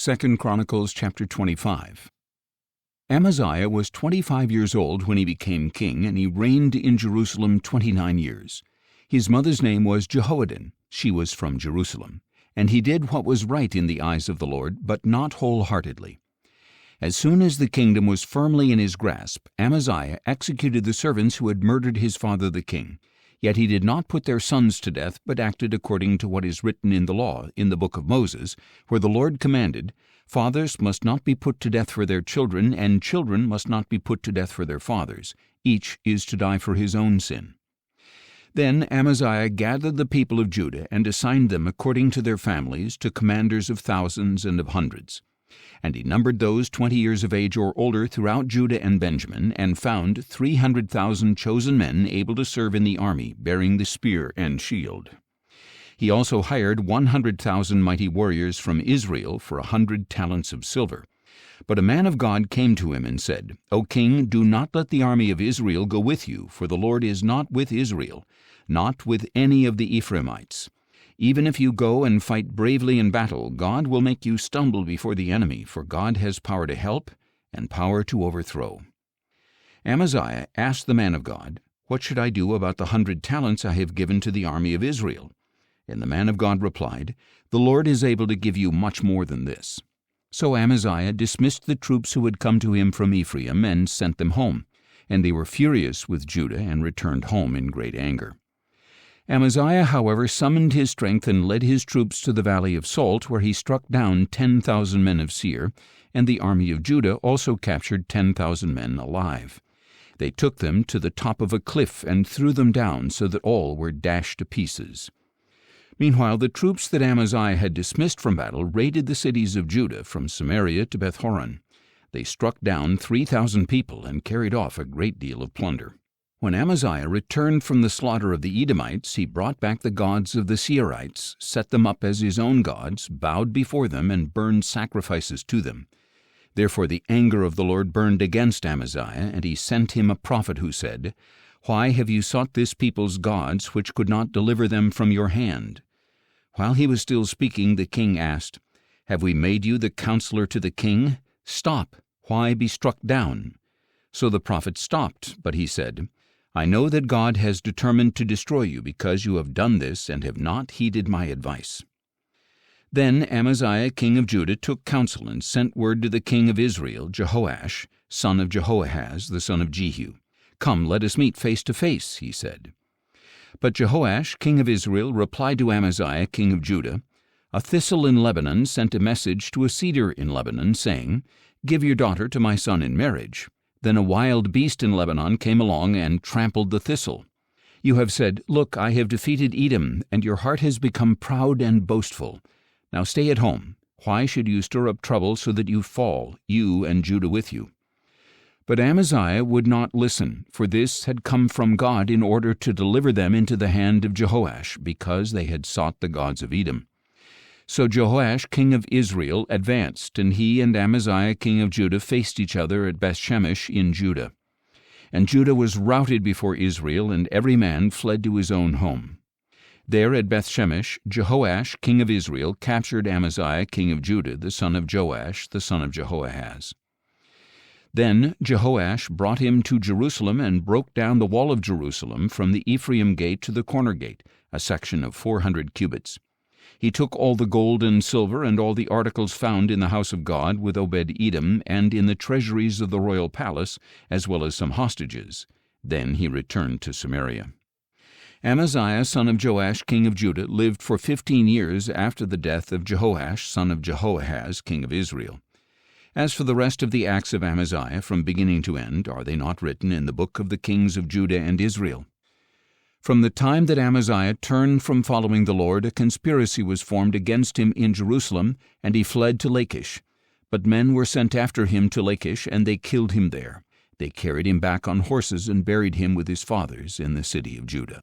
2 Chronicles chapter 25. Amaziah was 25 years old when he became king, and he reigned in Jerusalem 29 years. His mother's name was Jehoaddan. She was from Jerusalem. And he did what was right in the eyes of the Lord, but not wholeheartedly. As soon as the kingdom was firmly in his grasp, Amaziah executed the servants who had murdered his father the king. Yet he did not put their sons to death, but acted according to what is written in the law, in the book of Moses, where the Lord commanded, "Fathers must not be put to death for their children, and children must not be put to death for their fathers. Each is to die for his own sin." Then Amaziah gathered the people of Judah and assigned them according to their families to commanders of thousands and of hundreds. And he numbered those 20 years of age or older throughout Judah and Benjamin, and found 300,000 chosen men able to serve in the army, bearing the spear and shield. He also hired 100,000 mighty warriors from Israel for 100 talents of silver. But a man of God came to him and said, "O king, do not let the army of Israel go with you, for the Lord is not with Israel, not with any of the Ephraimites. Even if you go and fight bravely in battle, God will make you stumble before the enemy, for God has power to help and power to overthrow." Amaziah asked the man of God, "What should I do about the 100 talents I have given to the army of Israel?" And the man of God replied, "The Lord is able to give you much more than this." So Amaziah dismissed the troops who had come to him from Ephraim and sent them home. And they were furious with Judah and returned home in great anger. Amaziah, however, summoned his strength and led his troops to the valley of Salt, where he struck down 10,000 men of Seir, and the army of Judah also captured 10,000 men alive. They took them to the top of a cliff and threw them down, so that all were dashed to pieces. Meanwhile, the troops that Amaziah had dismissed from battle raided the cities of Judah from Samaria to Beth-horon. They struck down 3,000 people and carried off a great deal of plunder. When Amaziah returned from the slaughter of the Edomites, he brought back the gods of the Seirites, set them up as his own gods, bowed before them, and burned sacrifices to them. Therefore the anger of the Lord burned against Amaziah, and he sent him a prophet who said, "Why have you sought this people's gods, which could not deliver them from your hand?" While he was still speaking, the king asked, "Have we made you the counselor to the king? Stop! Why be struck down?" So the prophet stopped, but he said, "I know that God has determined to destroy you, because you have done this and have not heeded my advice." Then Amaziah king of Judah took counsel and sent word to the king of Israel, Jehoash, son of Jehoahaz, the son of Jehu. "Come, let us meet face to face," he said. But Jehoash king of Israel replied to Amaziah king of Judah, "A thistle in Lebanon sent a message to a cedar in Lebanon, saying, 'Give your daughter to my son in marriage.' Then a wild beast in Lebanon came along and trampled the thistle. You have said, 'Look, I have defeated Edom,' and your heart has become proud and boastful. Now stay at home. Why should you stir up trouble so that you fall, you and Judah with you?" But Amaziah would not listen, for this had come from God in order to deliver them into the hand of Jehoash, because they had sought the gods of Edom. So Jehoash king of Israel advanced, and he and Amaziah king of Judah faced each other at Bethshemesh in Judah. And Judah was routed before Israel, and every man fled to his own home. There at Bethshemesh, Jehoash king of Israel captured Amaziah king of Judah, the son of Joash, the son of Jehoahaz. Then Jehoash brought him to Jerusalem and broke down the wall of Jerusalem from the Ephraim gate to the corner gate, a section of 400 cubits. He took all the gold and silver and all the articles found in the house of God with Obed-Edom and in the treasuries of the royal palace, as well as some hostages. Then he returned to Samaria. Amaziah son of Joash king of Judah lived for 15 years after the death of Jehoash son of Jehoahaz king of Israel. As for the rest of the acts of Amaziah from beginning to end, are they not written in the book of the kings of Judah and Israel? From the time that Amaziah turned from following the Lord, a conspiracy was formed against him in Jerusalem, and he fled to Lachish. But men were sent after him to Lachish, and they killed him there. They carried him back on horses and buried him with his fathers in the city of Judah.